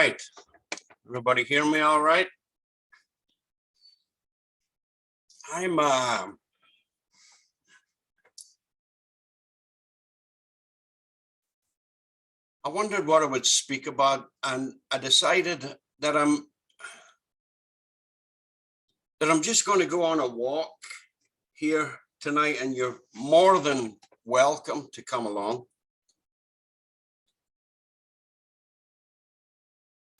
right. Everybody hear me all right? I wondered what I would speak about, and I decided that I'm just going to go on a walk here tonight, and you're more than welcome to come along.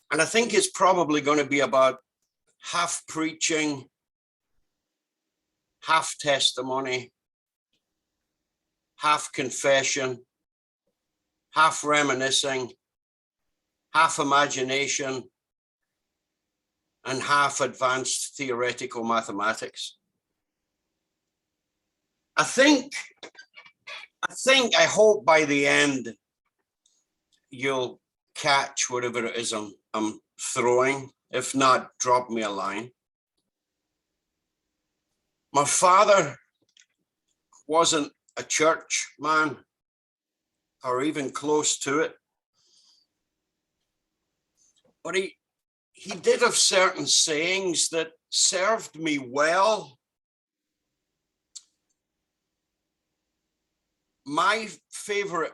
And I think it's probably going to be about half preaching, half testimony, half confession, half reminiscing, half imagination, and half advanced theoretical mathematics. I hope by the end you'll catch whatever it is I'm throwing. If not, drop me a line. My father wasn't a church man or even close to it, but he did have certain sayings that served me well. My favorite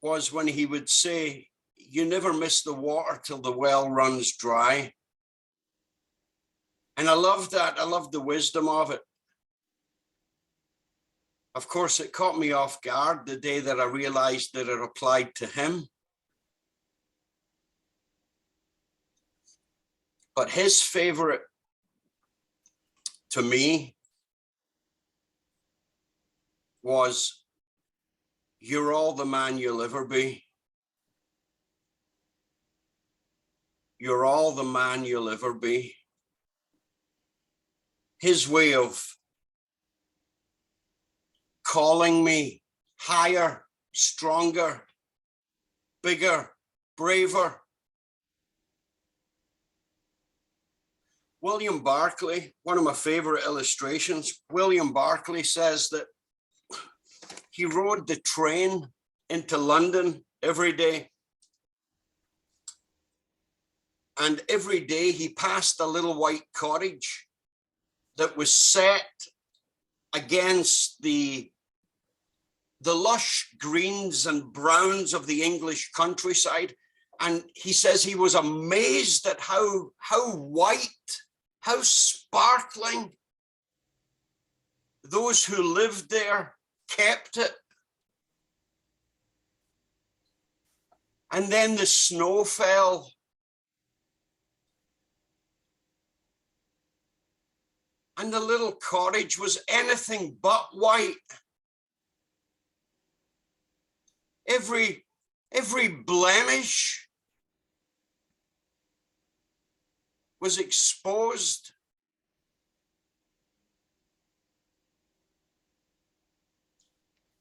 was when he would say, "You never miss the water till the well runs dry." And I love that. I love the wisdom of it. Of course, it caught me off guard the day that I realized that it applied to him. But his favorite to me was, "You're all the man you'll ever be. You're all the man you'll ever be." His way of calling me higher, stronger, bigger, braver. William Barclay, one of my favorite illustrations, William Barclay says that he rode the train into London every day. And every day he passed a little white cottage that was set against the lush greens and browns of the English countryside. And he says he was amazed at how white, how sparkling those who lived there kept it. And then the snow fell. And the little cottage was anything but white. Every blemish was exposed.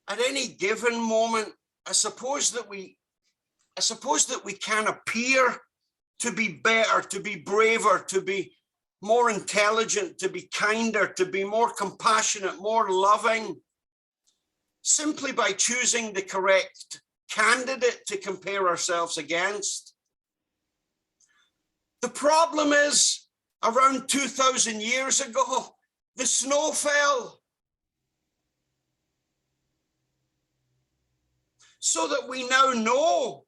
At any given moment, I suppose that we can appear to be better, to be braver, to be more intelligent, to be kinder, to be more compassionate, more loving, simply by choosing the correct candidate to compare ourselves against. The problem is, around 2,000 years ago, the snow fell. So that we now know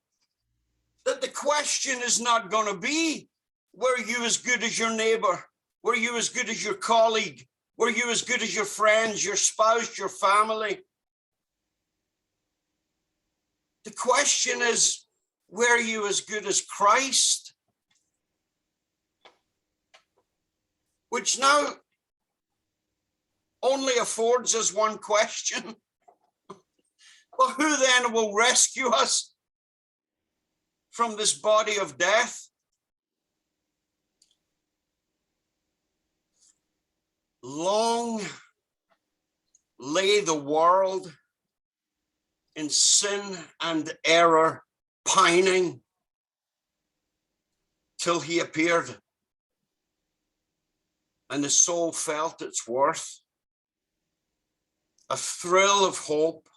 that the question is not going to be, were you as good as your neighbor? Were you as good as your colleague? Were you as good as your friends, your spouse, your family? The question is, were you as good as Christ? Which now only affords us one question. Well, who then will rescue us from this body of death? Long lay the world in sin and error, pining, till he appeared, and the soul felt its worth. A thrill of hope.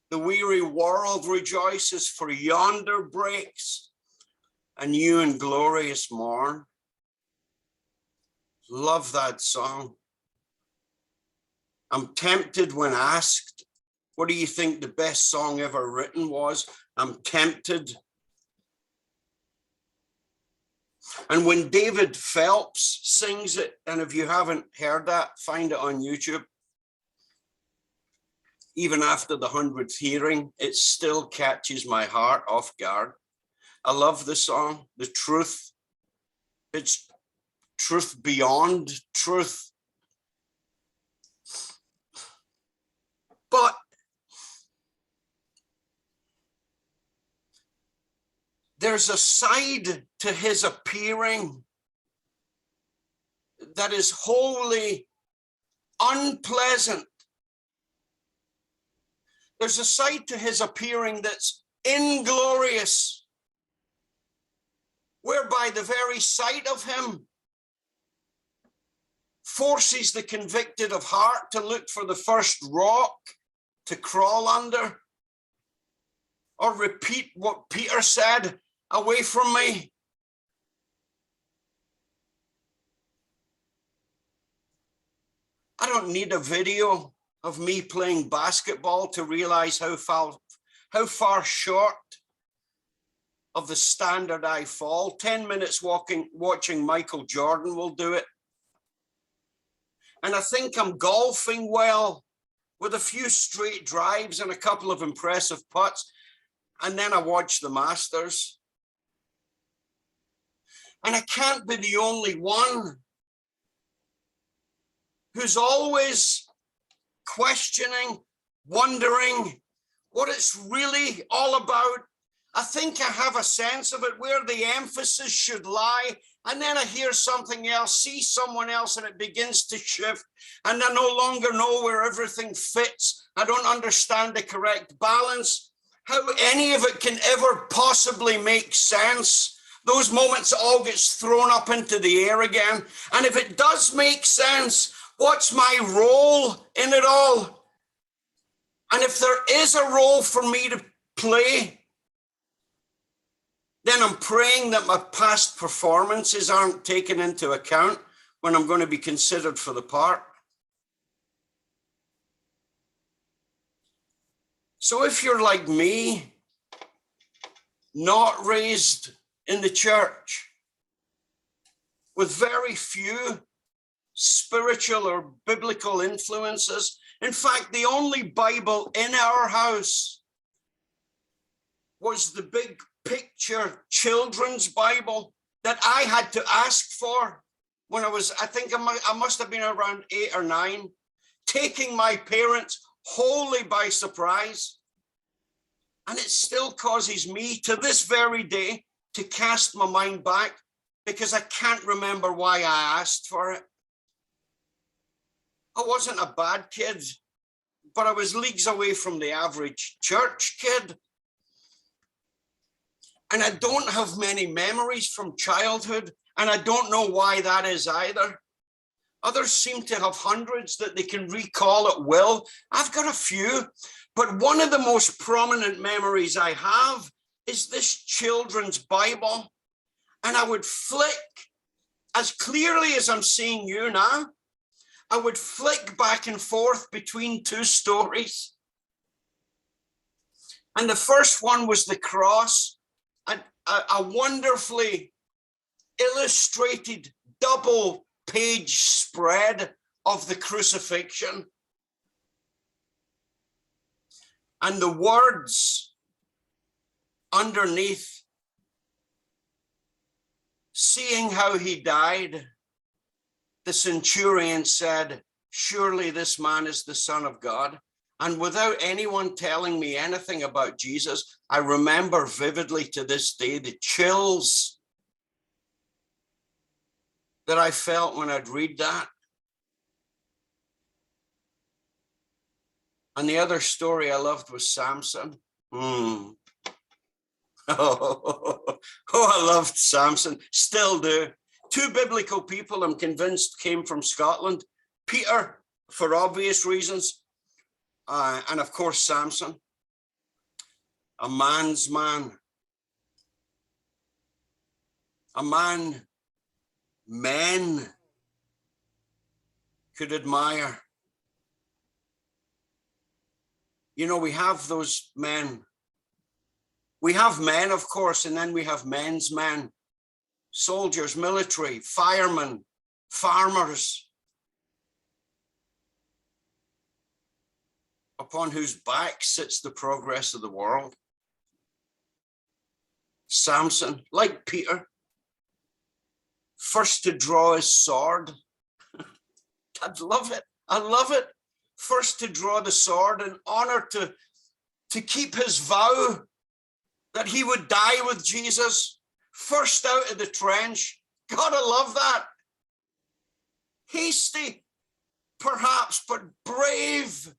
The weary world rejoices, for yonder breaks a new and glorious morn. Love that song. I'm tempted when asked, what do you think the best song ever written was? I'm tempted. And when David Phelps sings it, and if you haven't heard that, find it on YouTube. Even after the 100th hearing, it still catches my heart off guard. I love the song, the truth. It's truth beyond truth. But there's a side to his appearing that is wholly unpleasant. There's a side to his appearing that's inglorious, whereby the very sight of him forces the convicted of heart to look for the first rock to crawl under, or repeat what Peter said, away from me. I don't need a video of me playing basketball to realize how far short of the standard I fall. 10 minutes watching Michael Jordan will do it. And I think I'm golfing well with a few straight drives and a couple of impressive putts. And then I watch the Masters. And I can't be the only one who's always questioning, wondering what it's really all about. I think I have a sense of it, where the emphasis should lie. And then I hear something else, see someone else, and it begins to shift. And I no longer know where everything fits. I don't understand the correct balance, how any of it can ever possibly make sense. Those moments all gets thrown up into the air again. And if it does make sense, what's my role in it all? And if there is a role for me to play, then I'm praying that my past performances aren't taken into account when I'm going to be considered for the part. So if you're like me, not raised in the church, with very few spiritual or biblical influences, in fact, the only Bible in our house was the big picture children's Bible that I had to ask for when I think I must have been around 8 or 9, taking my parents wholly by surprise. And it still causes me to this very day to cast my mind back, because I can't remember why I asked for it. I wasn't a bad kid, but I was leagues away from the average church kid. And I don't have many memories from childhood, and I don't know why that is either. Others seem to have hundreds that they can recall at will. I've got a few, but one of the most prominent memories I have is this children's Bible. And I would flick, as clearly as I'm seeing you now, I would flick back and forth between two stories. And the first one was the cross, a wonderfully illustrated double page spread of the crucifixion. And the words underneath, seeing how he died, the centurion said, "Surely this man is the Son of God." And without anyone telling me anything about Jesus, I remember vividly to this day the chills that I felt when I'd read that. And the other story I loved was Samson. Oh, I loved Samson, still do. Two biblical people, I'm convinced, came from Scotland. Peter, for obvious reasons, and of course Samson, a man's man. a man men could admire. You know, we have those men. We have men, of course, and then we have men's men, soldiers, military, firemen, farmers, upon whose back sits the progress of the world. Samson, like Peter, first to draw his sword. I'd love it. I love it. First to draw the sword in honor to keep his vow that he would die with Jesus. First out of the trench. Gotta love that. Hasty, perhaps, but brave.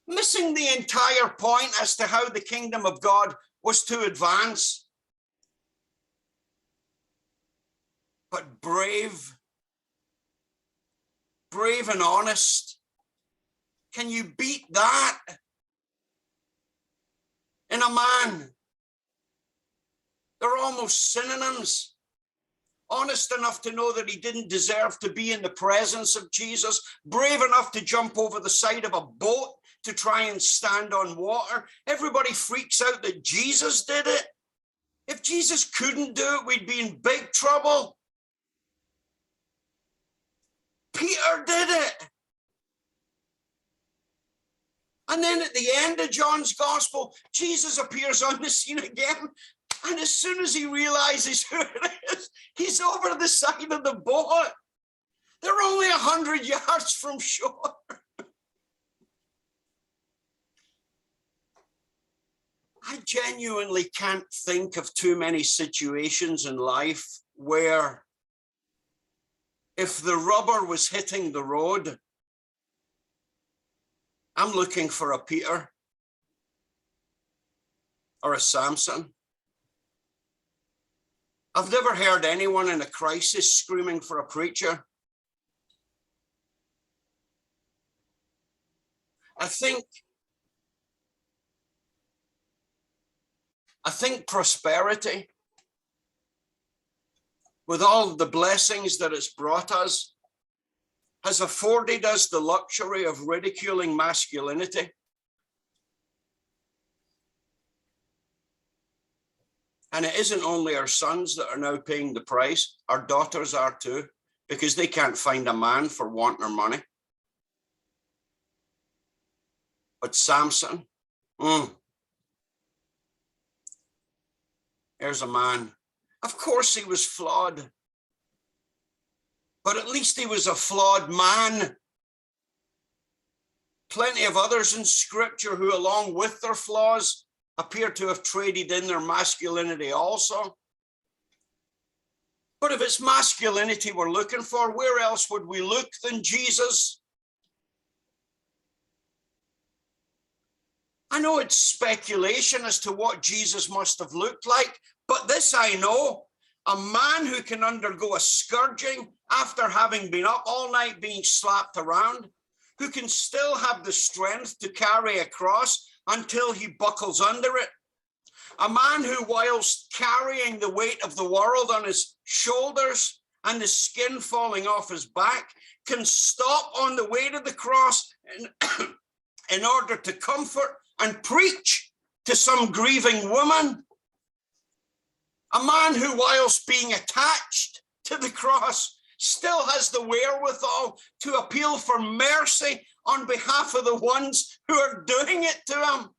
Missing the entire point as to how the kingdom of God was to advance. But brave. Brave and honest. Can you beat that in a man? They're almost synonyms. Honest enough to know that he didn't deserve to be in the presence of Jesus. Brave enough to jump over the side of a boat to try and stand on water. Everybody freaks out that Jesus did it. If Jesus couldn't do it, we'd be in big trouble. Peter did it. And then at the end of John's gospel, Jesus appears on the scene again. And as soon as he realizes who it is, he's over the side of the boat. They're only 100 yards from shore. I genuinely can't think of too many situations in life where if the rubber was hitting the road, I'm looking for a Peter or a Samson. I've never heard anyone in a crisis screaming for a preacher. I think prosperity, with all the blessings that it's brought us, has afforded us the luxury of ridiculing masculinity. And it isn't only our sons that are now paying the price, our daughters are too, because they can't find a man for want or money. But Samson, there's a man. Of course he was flawed, but at least he was a flawed man. Plenty of others in scripture who, along with their flaws, appear to have traded in their masculinity also. But if it's masculinity we're looking for, where else would we look than Jesus? I know it's speculation as to what Jesus must have looked like, but this I know, a man who can undergo a scourging after having been up all night being slapped around, who can still have the strength to carry a cross until he buckles under it. A man who, whilst carrying the weight of the world on his shoulders and the skin falling off his back, can stop on the way to the cross in order to comfort and preach to some grieving woman. A man who, whilst being attached to the cross, still has the wherewithal to appeal for mercy on behalf of the ones who are doing it to him.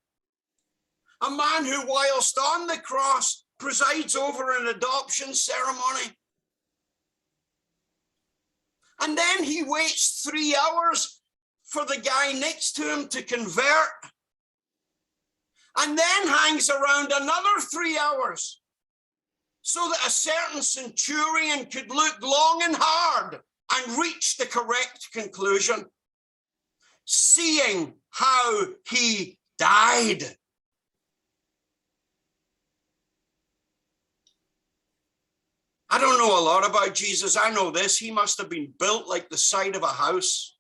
A man who, whilst on the cross, presides over an adoption ceremony. And then he waits 3 hours for the guy next to him to convert. And then hangs around another 3 hours so that a certain centurion could look long and hard and reach the correct conclusion, seeing how he died. I don't know a lot about Jesus. I know this. He must have been built like the side of a house.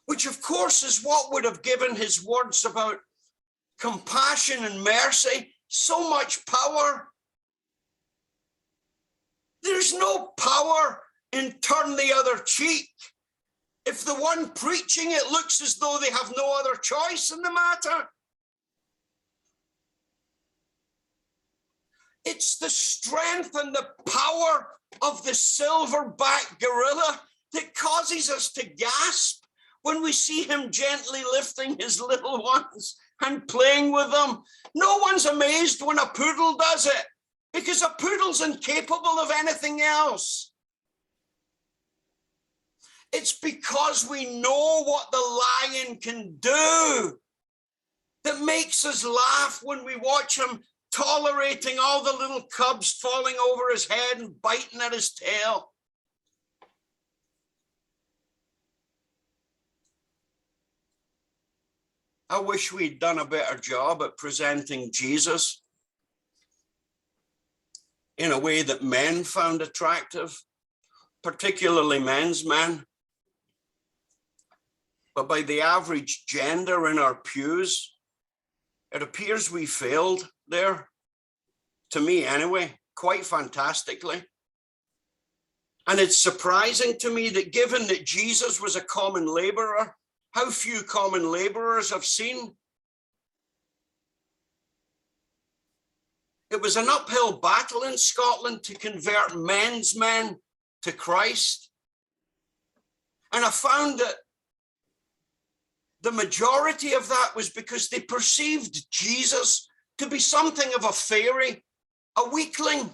Which, of course, is what would have given his words about compassion and mercy, so much power. There's no power in turn the other cheek. If the one preaching it looks as though they have no other choice in the matter. It's the strength and the power of the silverback gorilla that causes us to gasp when we see him gently lifting his little ones and playing with them. No one's amazed when a poodle does it, because a poodle's incapable of anything else. It's because we know what the lion can do that makes us laugh when we watch him tolerating all the little cubs falling over his head and biting at his tail. I wish we'd done a better job at presenting Jesus in a way that men found attractive, particularly men's men. But by the average gender in our pews, it appears we failed there, to me anyway, quite fantastically. And it's surprising to me that given that Jesus was a common laborer, how few common laborers I've seen. It was an uphill battle in Scotland to convert men's men to Christ. And I found that the majority of that was because they perceived Jesus to be something of a fairy, a weakling,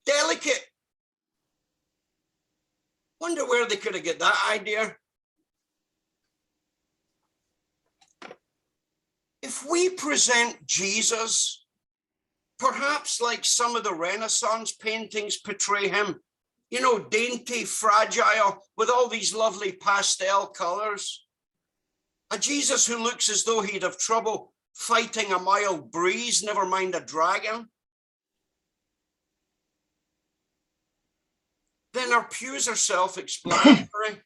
delicate. Wonder where they could have got that idea. If we present Jesus, perhaps like some of the Renaissance paintings portray him, you know, dainty, fragile, with all these lovely pastel colors, a Jesus who looks as though he'd have trouble fighting a mild breeze, never mind a dragon, then our pews are self-explanatory.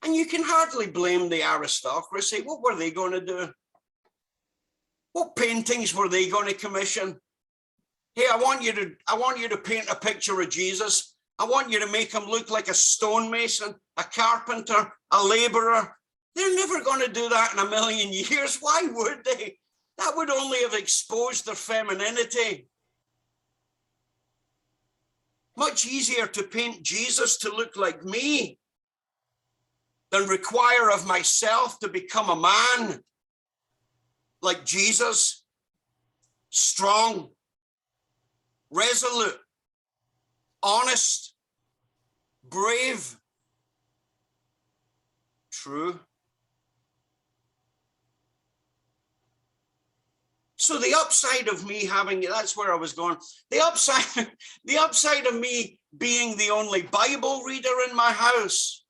And you can hardly blame the aristocracy. What were they going to do? What paintings were they going to commission? Hey, I want you to paint a picture of Jesus. I want you to make him look like a stonemason, a carpenter, a laborer. They're never going to do that in a million years. Why would they? That would only have exposed their femininity. Much easier to paint Jesus to look like me than require of myself to become a man like Jesus, strong, resolute, honest, brave, true. So the upside of me having, that's where I was going, the upside of me being the only Bible reader in my house,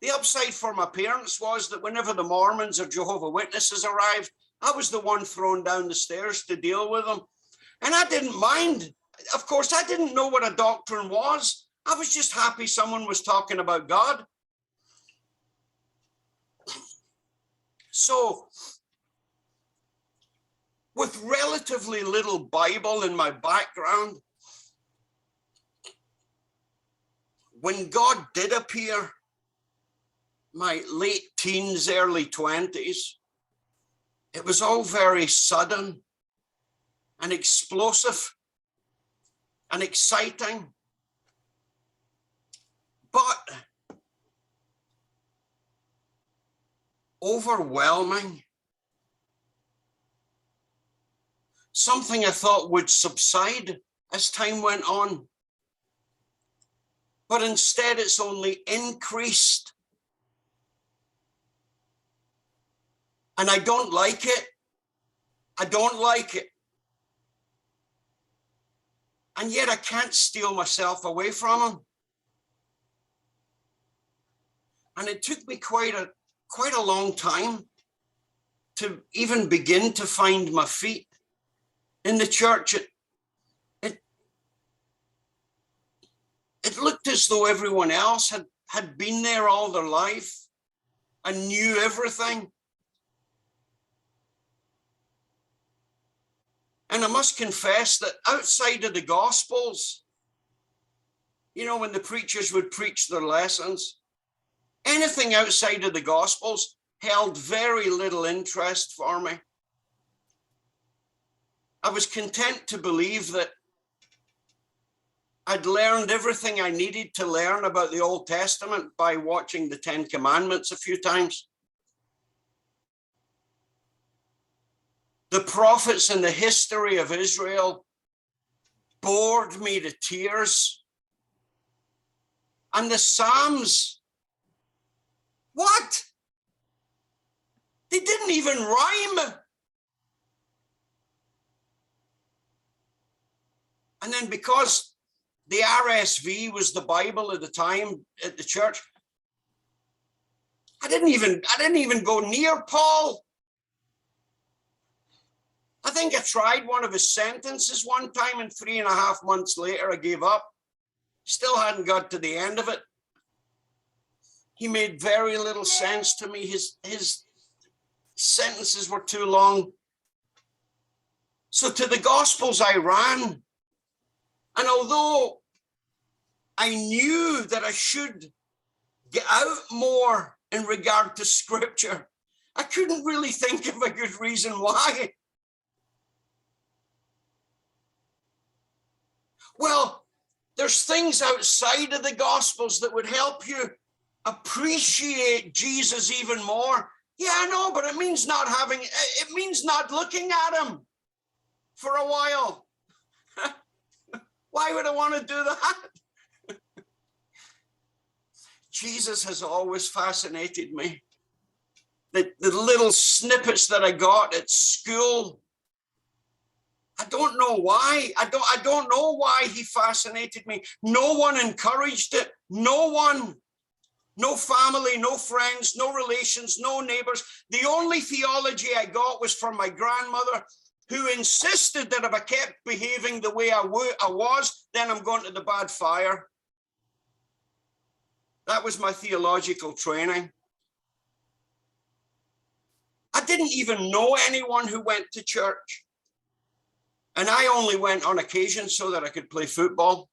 the upside for my parents was that whenever the Mormons or Jehovah's Witnesses arrived, I was the one thrown down the stairs to deal with them. And I didn't mind. Of course, I didn't know what a doctrine was. I was just happy someone was talking about God. So, with relatively little Bible in my background, when God did appear, my late teens, early 20s, it was all very sudden and explosive and exciting, but overwhelming. Something I thought would subside as time went on, but instead it's only increased. And I don't like it. I don't like it. And yet I can't steal myself away from him. And it took me quite a long time to even begin to find my feet in the church. It looked as though everyone else had been there all their life and knew everything. And I must confess that outside of the Gospels, you know, when the preachers would preach their lessons, anything outside of the Gospels held very little interest for me. I was content to believe that I'd learned everything I needed to learn about the Old Testament by watching the Ten Commandments a few times. The prophets and the history of Israel bored me to tears. And the Psalms, what? They didn't even rhyme. And then because the RSV was the Bible at the time at the church, I didn't even go near Paul. I think I tried one of his sentences one time, and 3.5 months later, I gave up. Still hadn't got to the end of it. He made very little sense to me. His sentences were too long. So to the Gospels I ran. And although I knew that I should get out more in regard to Scripture, I couldn't really think of a good reason why. Well, there's things outside of the Gospels that would help you appreciate Jesus even more. Yeah, I know, but it means it means not looking at him for a while. Why would I want to do that? Jesus has always fascinated me. The little snippets that I got at school, I don't know why. I don't know why he fascinated me. No one encouraged it. No one. No family, no friends, no relations, no neighbors. The only theology I got was from my grandmother, who insisted that if I kept behaving the way I was, then I'm going to the bad fire. That was my theological training. I didn't even know anyone who went to church. And I only went on occasion so that I could play football.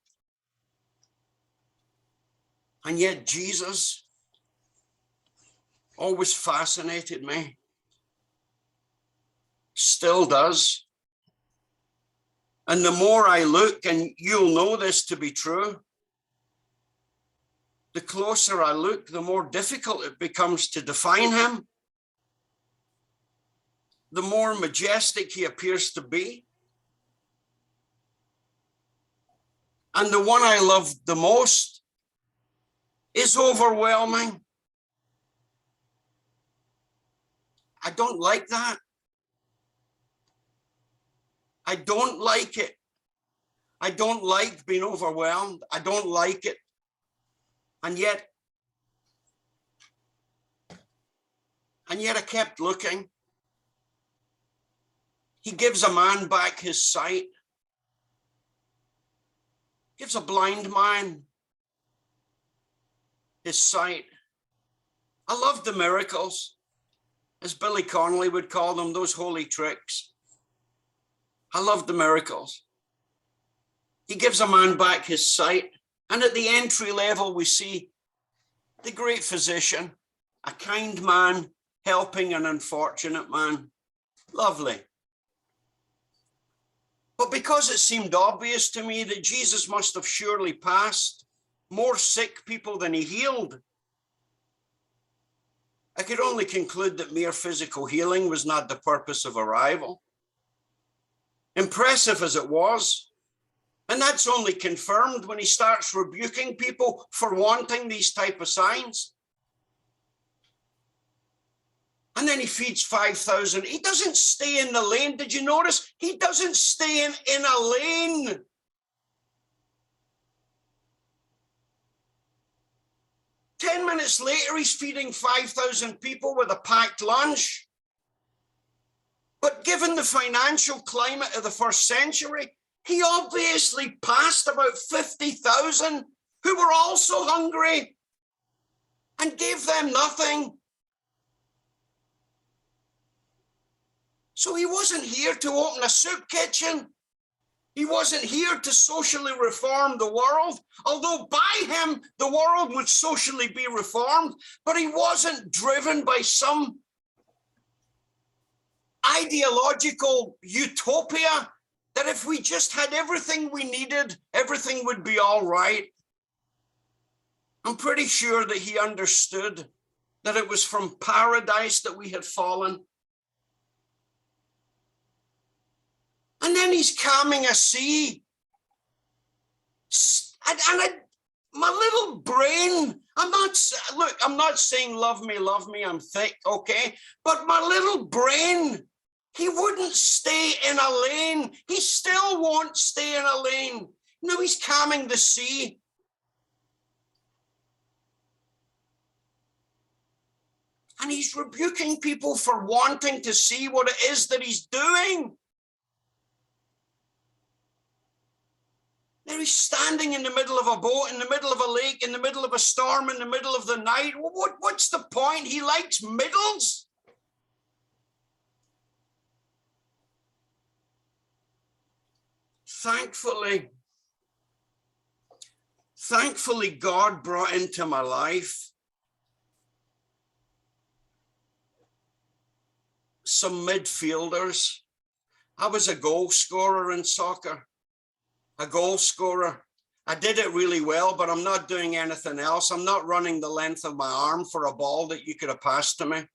And yet Jesus always fascinated me. Still does. And the more I look, and you'll know this to be true, the closer I look, the more difficult it becomes to define him. The more majestic he appears to be. And the one I love the most is overwhelming. I don't like that. I don't like it. I don't like being overwhelmed. I don't like it. And yet I kept looking. He gives a man back his sight. Gives a blind man his sight. I love the miracles, as Billy Connolly would call them, those holy tricks. I love the miracles. He gives a man back his sight. And at the entry level, we see the great physician, a kind man helping an unfortunate man. Lovely. But because it seemed obvious to me that Jesus must have surely passed more sick people than he healed, I could only conclude that mere physical healing was not the purpose of arrival. Impressive as it was, and that's only confirmed when he starts rebuking people for wanting these type of signs. And then he feeds 5,000. He doesn't stay in the lane. Did you notice? He doesn't stay in a lane. Ten minutes later, he's feeding 5,000 people with a packed lunch. But given the financial climate of the first century, he obviously passed about 50,000 who were also hungry and gave them nothing. So he wasn't here to open a soup kitchen. He wasn't here to socially reform the world, although by him, the world would socially be reformed, but he wasn't driven by some ideological utopia that if we just had everything we needed, everything would be all right. I'm pretty sure that he understood that it was from paradise that we had fallen. And then he's calming a sea. My little brain, I'm not saying love me, I'm thick, okay? But my little brain, he wouldn't stay in a lane. He still won't stay in a lane. No, he's calming the sea. And he's rebuking people for wanting to see what it is that he's doing. There he's standing in the middle of a boat, in the middle of a lake, in the middle of a storm, in the middle of the night. What's the point? He likes middles. Thankfully, God brought into my life some midfielders. I was a goal scorer in soccer, a goal scorer. I did it really well, but I'm not doing anything else. I'm not running the length of my arm for a ball that you could have passed to me.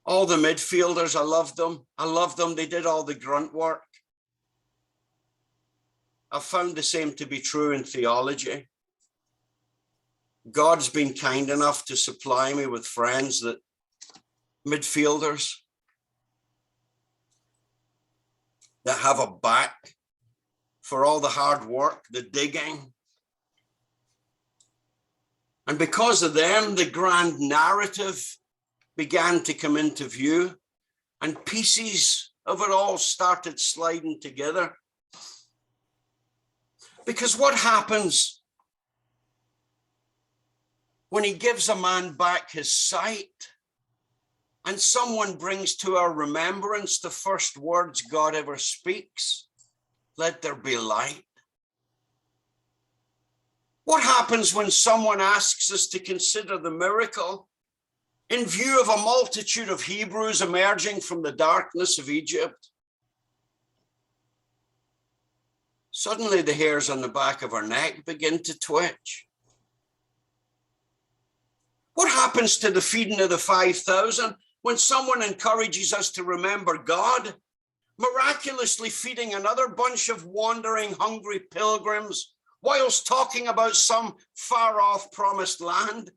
All the midfielders, I loved them. I loved them. They did all the grunt work. I've found the same to be true in theology. God's been kind enough to supply me with friends that midfielders that have a back for all the hard work, the digging. And because of them, the grand narrative began to come into view, and pieces of it all started sliding together. Because what happens when he gives a man back his sight and someone brings to our remembrance the first words God ever speaks? Let there be light. What happens when someone asks us to consider the miracle in view of a multitude of Hebrews emerging from the darkness of Egypt? Suddenly the hairs on the back of our neck begin to twitch. What happens to the feeding of the 5,000 when someone encourages us to remember God, miraculously feeding another bunch of wandering, hungry pilgrims whilst talking about some far-off promised land?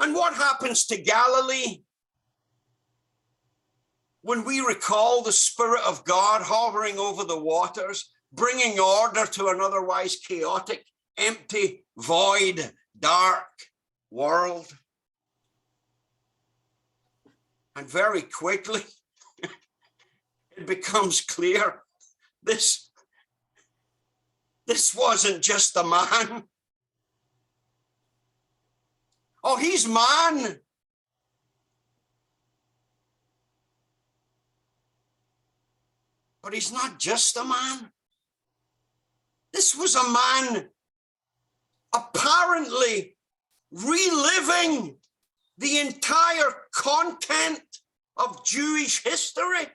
And what happens to Galilee when we recall the Spirit of God hovering over the waters, bringing order to an otherwise chaotic, empty, void, dark world? And very quickly, it becomes clear this wasn't just a man. Oh, he's man. But he's not just a man. This was a man apparently reliving the entire content of Jewish history.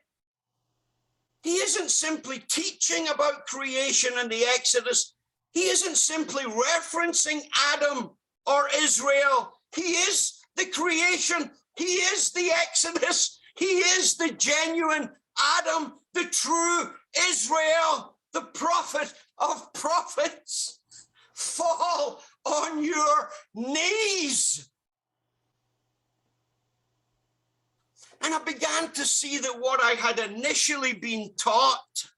He isn't simply teaching about creation and the Exodus. He isn't simply referencing Adam or Israel. He is the creation. He is the Exodus. He is the genuine Adam, the true Israel, the prophet of prophets. Fall on your knees. And I began to see that what I had initially been taught,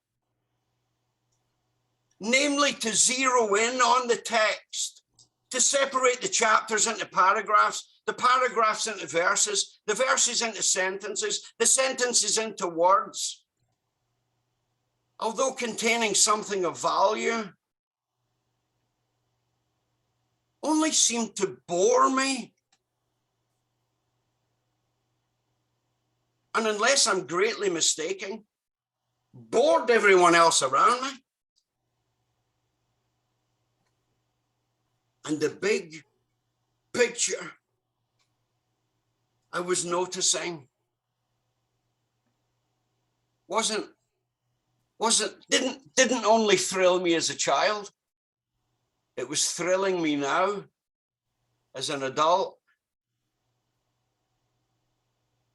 namely to zero in on the text, to separate the chapters into paragraphs, the paragraphs into verses, the verses into sentences, the sentences into words, although containing something of value, only seemed to bore me. and unless I'm greatly mistaken, bored everyone else around me. And the big picture I was noticing didn't only thrill me as a child, it was thrilling me now as an adult.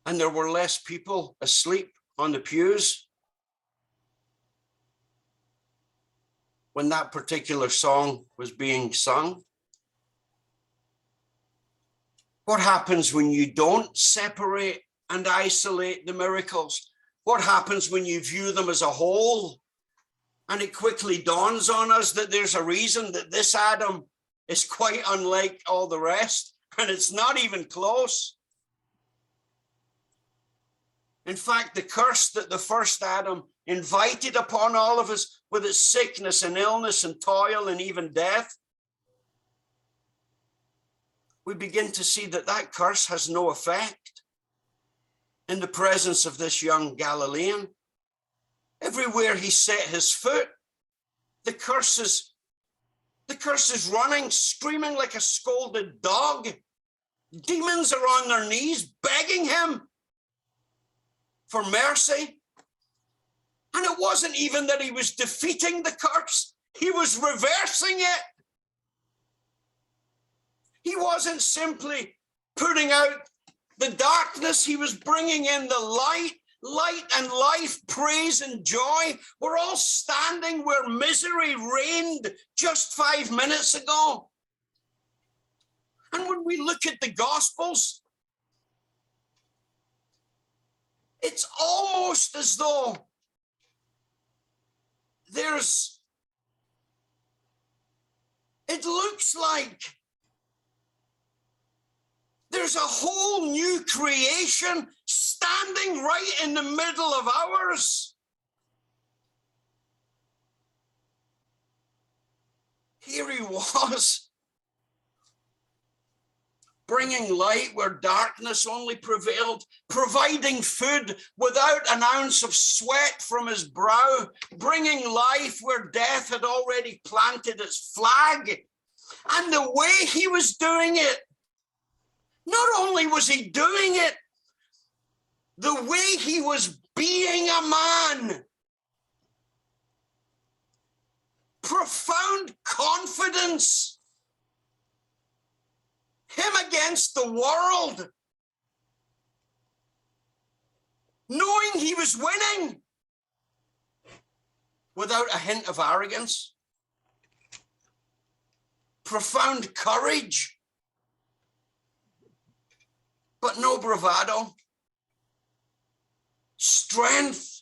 And there were less people asleep on the pews when that particular song was being sung. What happens when you don't separate and isolate the miracles? What happens when you view them as a whole? And it quickly dawns on us that there's a reason that this Adam is quite unlike all the rest, and it's not even close. In fact, the curse that the first Adam invited upon all of us with its sickness and illness and toil and even death, we begin to see that that curse has no effect in the presence of this young Galilean. Everywhere he set his foot, the curse is running, screaming like a scolded dog. Demons are on their knees, begging him for mercy. And it wasn't even that he was defeating the curse, he was reversing it. He wasn't simply putting out the darkness, he was bringing in the light. Light and life, praise and joy. We're all standing where misery reigned just 5 minutes ago. And when we look at the Gospels, it's almost as though it looks like there's a whole new creation standing right in the middle of ours. Here he was, bringing light where darkness only prevailed, providing food without an ounce of sweat from his brow, bringing life where death had already planted its flag. And the way he was doing it, not only was he doing it, the way he was being a man, profound confidence, him against the world, knowing he was winning without a hint of arrogance, profound courage, but no bravado. Strength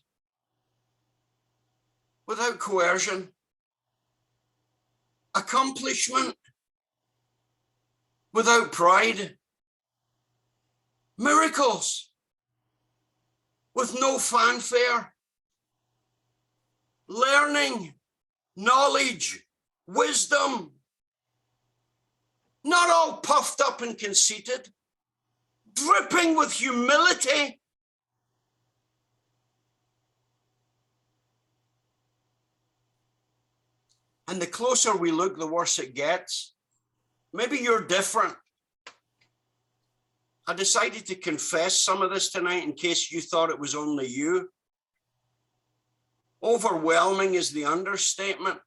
without coercion, accomplishment without pride, miracles with no fanfare, learning, knowledge, wisdom, not all puffed up and conceited, dripping with humility. And the closer we look, the worse it gets. Maybe you're different. I decided to confess some of this tonight in case you thought it was only you. Overwhelming is the understatement.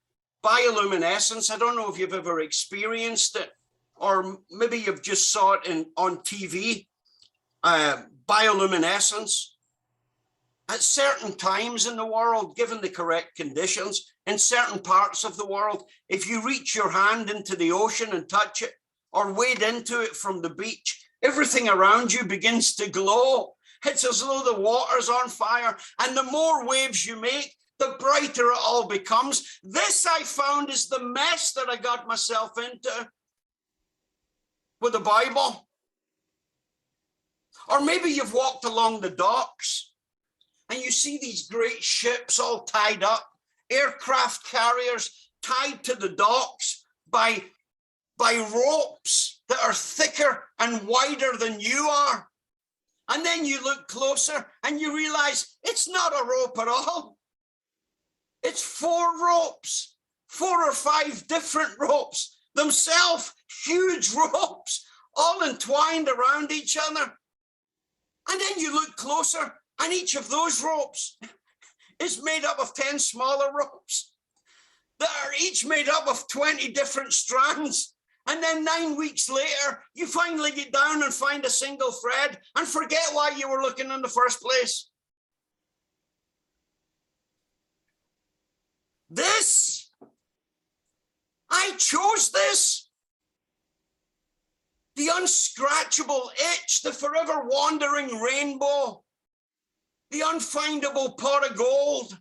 Bioluminescence, I don't know if you've ever experienced it, or maybe you've just saw it on TV. Bioluminescence. At certain times in the world, given the correct conditions, in certain parts of the world, if you reach your hand into the ocean and touch it, or wade into it from the beach, everything around you begins to glow. It's as though the water's on fire, and the more waves you make, the brighter it all becomes. This, I found, is the mess that I got myself into with the Bible. Or maybe you've walked along the docks and you see these great ships all tied up, aircraft carriers tied to the docks by ropes that are thicker and wider than you are. And then you look closer and you realize it's not a rope at all. It's 4 ropes, 4 or 5 different ropes, themselves huge ropes, all entwined around each other. And then you look closer and each of those ropes is made up of 10 smaller ropes that are each made up of 20 different strands. And then 9 weeks later, you finally get down and find a single thread and forget why you were looking in the first place. This, I chose this. The unscratchable itch, the forever wandering rainbow, the unfindable pot of gold,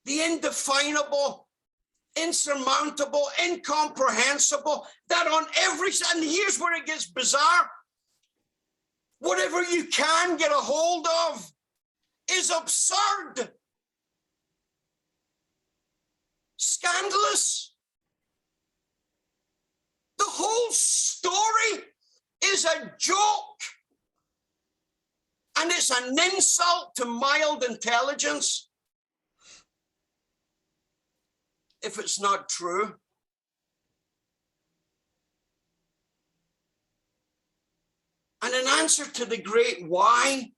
the indefinable, insurmountable, incomprehensible, that on every, and here's where it gets bizarre, whatever you can get a hold of is absurd, scandalous. The whole story is a joke, and it's an insult to mild intelligence if it's not true. And in answer to the great why,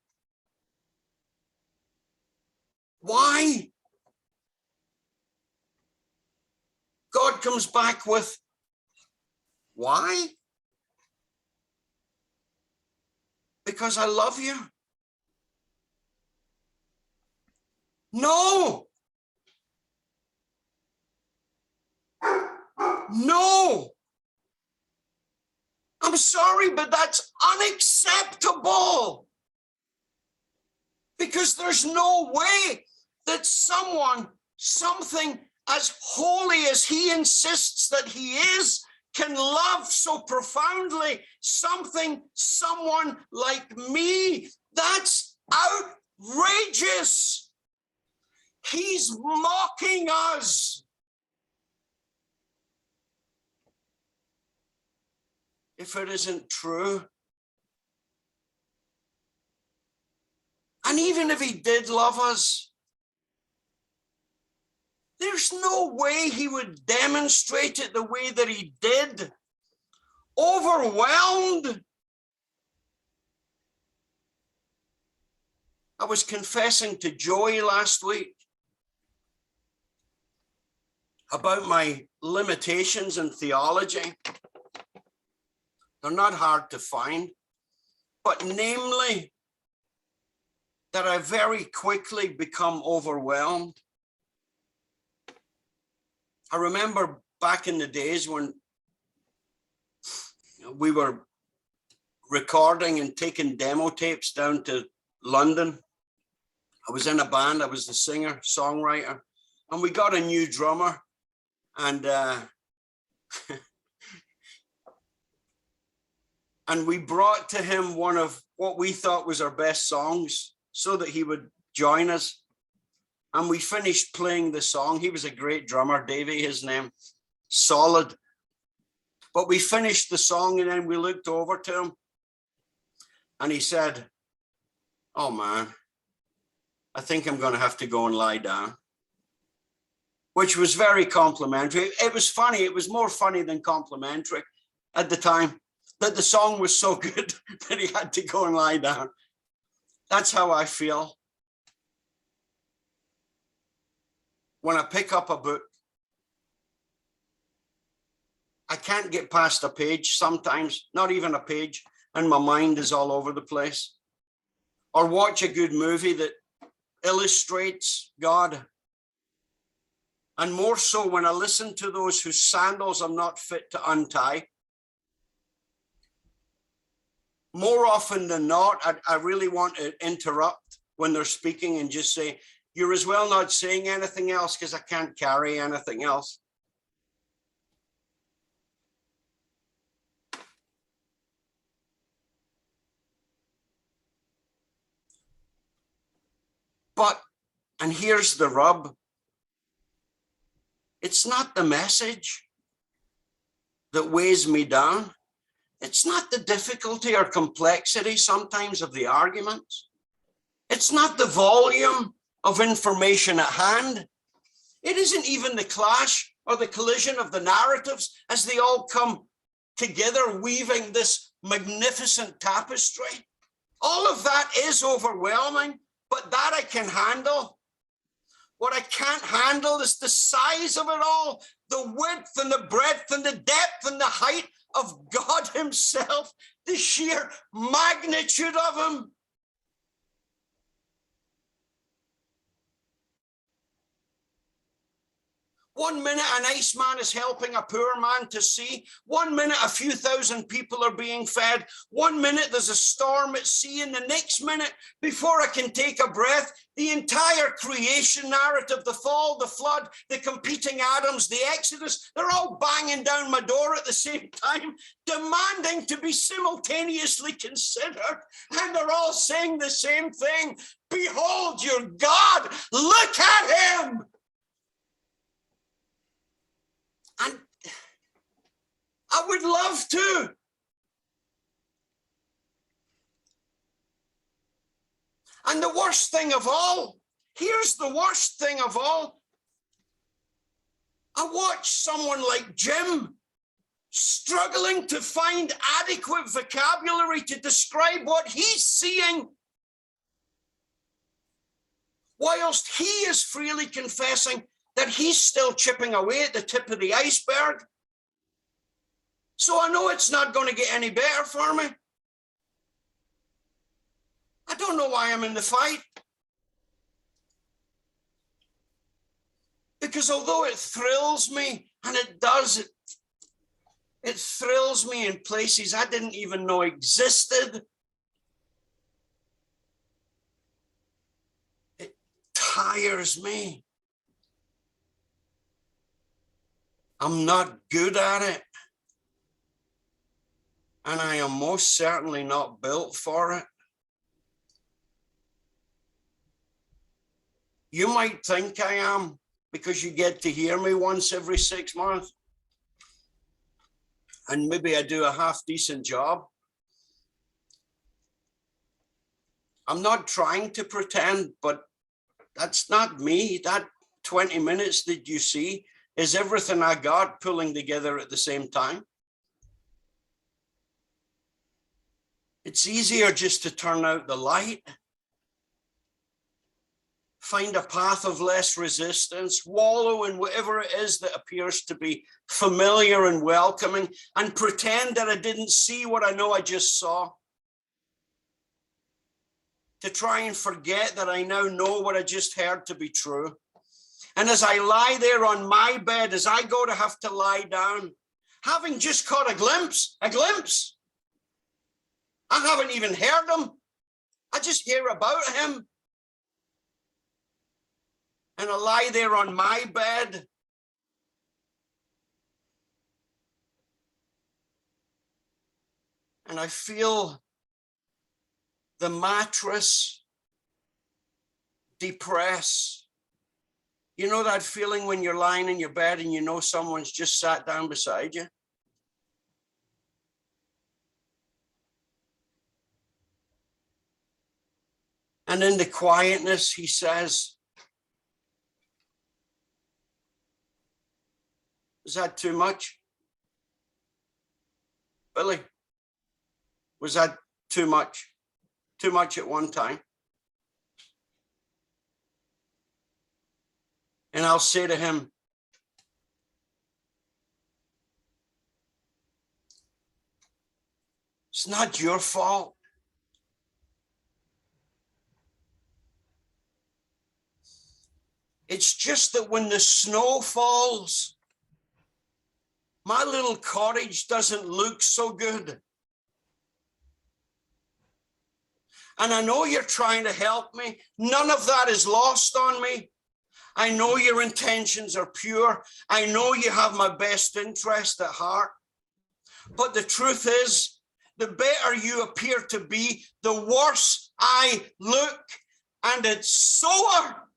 God comes back with, why? Because I love you. No. No. I'm sorry, but that's unacceptable. Because there's no way that something as holy as he insists that he is, can love so profoundly someone like me. That's outrageous. He's mocking us. If it isn't true. And even if he did love us, there's no way he would demonstrate it the way that he did. Overwhelmed. I was confessing to Joey last week about my limitations in theology. They're not hard to find, but namely that I very quickly become overwhelmed. I remember back in the days when we were recording and taking demo tapes down to London. I was in a band, I was the singer, songwriter, and we got a new drummer, and and we brought to him one of what we thought was our best songs so that he would join us. And we finished playing the song. He was a great drummer, Davey, his name, solid. But we finished the song and then we looked over to him and he said, "Oh man, I think I'm going to have to go and lie down," which was very complimentary. It was funny. It was more funny than complimentary at the time, that the song was so good that he had to go and lie down. That's how I feel when I pick up a book. I can't get past a page sometimes, not even a page, and my mind is all over the place. Or watch a good movie that illustrates God. And more so when I listen to those whose sandals I'm not fit to untie. More often than not, I really want to interrupt when they're speaking and just say, "You're as well not saying anything else because I can't carry anything else." But, and here's the rub, it's not the message that weighs me down. It's not the difficulty or complexity sometimes of the arguments. It's not the volume of information at hand. It isn't even the clash or the collision of the narratives as they all come together, weaving this magnificent tapestry. All of that is overwhelming, but that I can handle. What I can't handle is the size of it all, the width and the breadth and the depth and the height of God himself, the sheer magnitude of him. One minute, a nice man is helping a poor man to see. 1 minute, a few thousand people are being fed. 1 minute, there's a storm at sea. And the next minute, before I can take a breath, the entire creation narrative, the fall, the flood, the competing Adams, the Exodus, they're all banging down my door at the same time, demanding to be simultaneously considered. And they're all saying the same thing. Behold your God, look at him. And I would love to. And the worst thing of all, here's the worst thing of all. I watch someone like Jim struggling to find adequate vocabulary to describe what he's seeing, whilst he is freely confessing that he's still chipping away at the tip of the iceberg. So I know it's not going to get any better for me. I don't know why I'm in the fight. Because although it thrills me, and it does, it thrills me in places I didn't even know existed. It tires me. I'm not good at it. And I am most certainly not built for it. You might think I am because you get to hear me once every 6 months. And maybe I do a half decent job. I'm not trying to pretend, but that's not me. That 20 minutes that you see is everything I got pulling together at the same time. It's easier just to turn out the light, find a path of less resistance, wallow in whatever it is that appears to be familiar and welcoming, and pretend that I didn't see what I know I just saw. To try and forget that I now know what I just heard to be true. And as I lie there on my bed, as I go to have to lie down, having just caught a glimpse, I haven't even heard him. I just hear about him. And I lie there on my bed. And I feel the mattress depress. You know that feeling when you're lying in your bed and you know someone's just sat down beside you? And in the quietness, he says, "Is that too much? Billy, was that too much? Too much at one time?" And I'll say to him, "It's not your fault. It's just that when the snow falls, my little cottage doesn't look so good. And I know you're trying to help me. None of that is lost on me. I know your intentions are pure. I know you have my best interest at heart. But the truth is, the better you appear to be, the worse I look. And it's sore.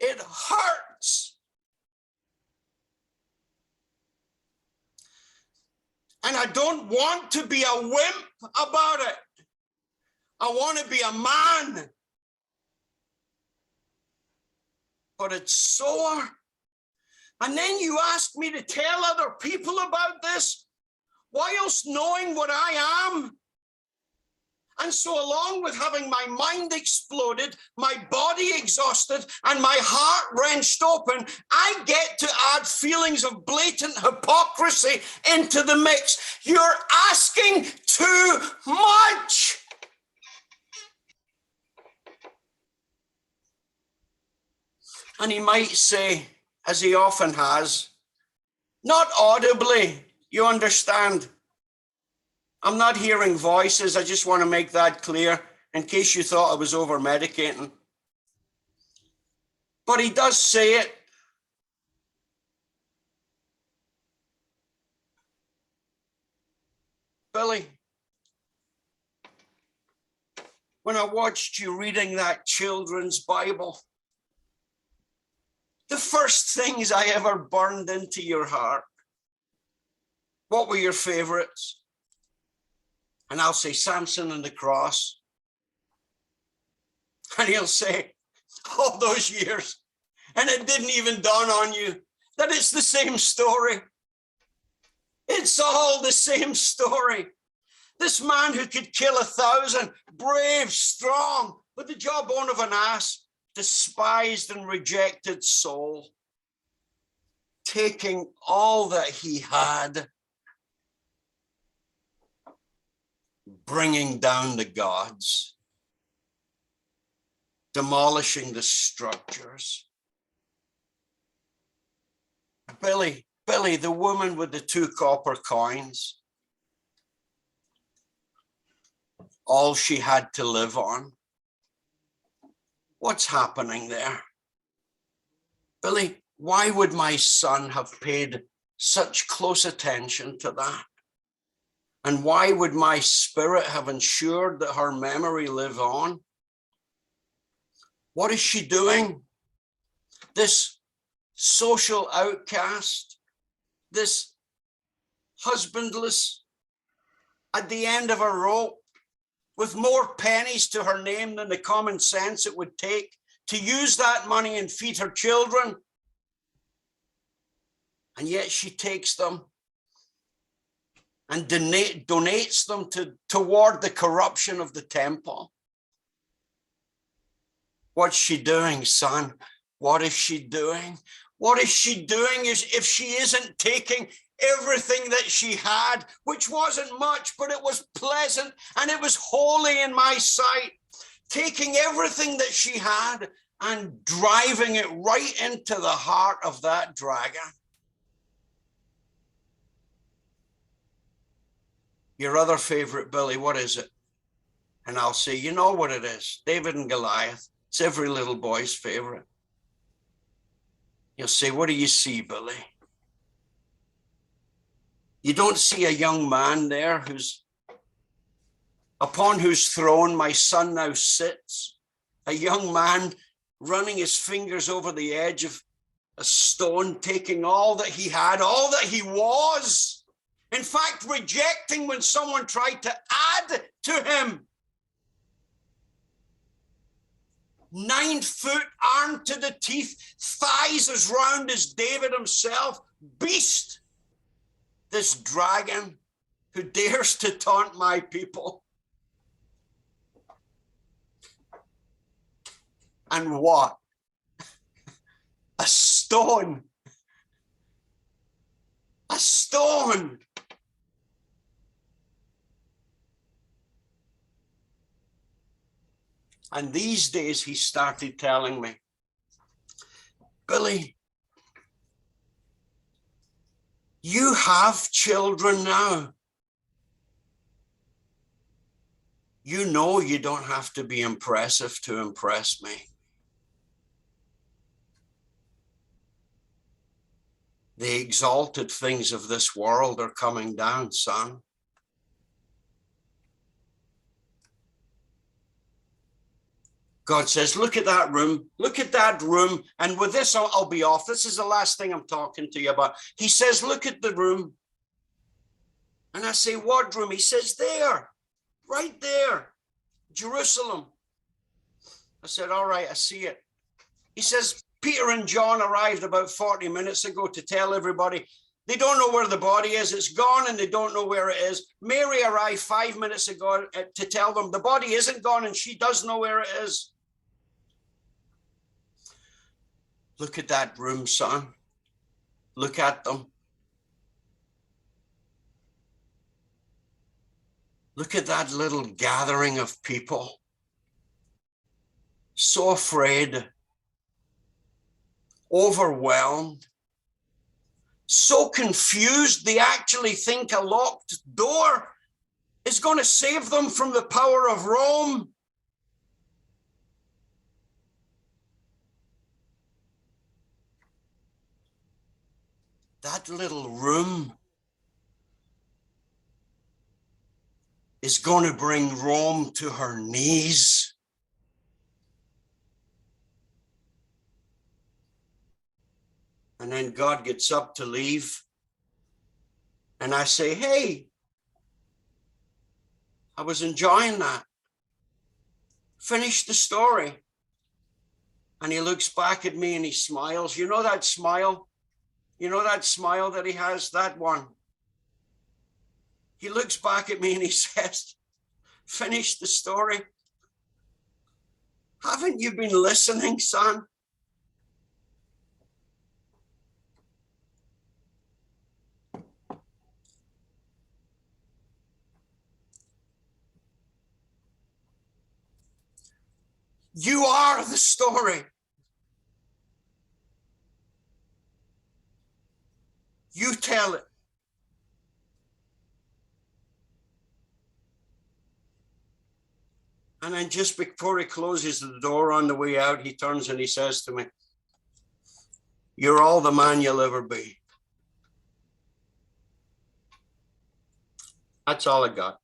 It hurts. And I don't want to be a wimp about it. I want to be a man. But it's sore. And then you ask me to tell other people about this, whilst knowing what I am. And so along with having my mind exploded, my body exhausted, and my heart wrenched open, I get to add feelings of blatant hypocrisy into the mix. You're asking too much. And he might say, as he often has, not audibly, you understand. I'm not hearing voices. I just want to make that clear in case you thought I was over medicating. But he does say it. Billy, when I watched you reading that children's Bible, the first things I ever burned into your heart, what were your favorites? And I'll say Samson and the cross. And he'll say, all those years, and it didn't even dawn on you that it's the same story. It's all the same story. This man who could kill 1,000, brave, strong, with the jawbone of an ass, despised and rejected soul, taking all that he had, bringing down the gods, demolishing the structures. Billy, the woman with the 2 copper coins, all she had to live on. What's happening there? Billy, why would my son have paid such close attention to that? And why would my spirit have ensured that her memory live on? What is she doing? This social outcast, this husbandless, at the end of a rope, with more pennies to her name than the common sense it would take to use that money and feed her children. And yet she takes them and donates them toward the corruption of the temple. What's she doing, son? What is she doing? What is she doing if she isn't taking everything that she had, which wasn't much, but it was pleasant and it was holy in my sight, taking everything that she had and driving it right into the heart of that dragon? Your other favorite, Billy, what is it? And I'll say, you know what it is, David and Goliath. It's every little boy's favorite. You'll say, what do you see, Billy? You don't see a young man there upon whose throne my son now sits, a young man running his fingers over the edge of a stone, taking all that he had, all that he was. In fact, rejecting when someone tried to add to him. 9 foot, armed to the teeth, thighs as round as David himself, beast. This dragon who dares to taunt my people. And what? A stone. A stone. And these days he started telling me, Billy, you have children now. You know you don't have to be impressive to impress me. The exalted things of this world are coming down, son. God says, look at that room. Look at that room. And with this, I'll be off. This is the last thing I'm talking to you about. He says, look at the room. And I say, what room? He says, there, right there, Jerusalem. I said, all right, I see it. He says, Peter and John arrived about 40 minutes ago to tell everybody they don't know where the body is. It's gone and they don't know where it is. Mary arrived 5 minutes ago to tell them the body isn't gone and she does know where it is. Look at that room, son. Look at them. Look at that little gathering of people. So afraid, overwhelmed, so confused, they actually think a locked door is going to save them from the power of Rome. That little room is going to bring Rome to her knees. And then God gets up to leave. And I say, hey, I was enjoying that. Finish the story. And he looks back at me and he smiles. You know that smile? You know that smile that he has? That one. He looks back at me and he says, finish the story. Haven't you been listening, son? You are the story. You tell it. And then just before he closes the door on the way out, he turns and he says to me, you're all the man you'll ever be. That's all I got.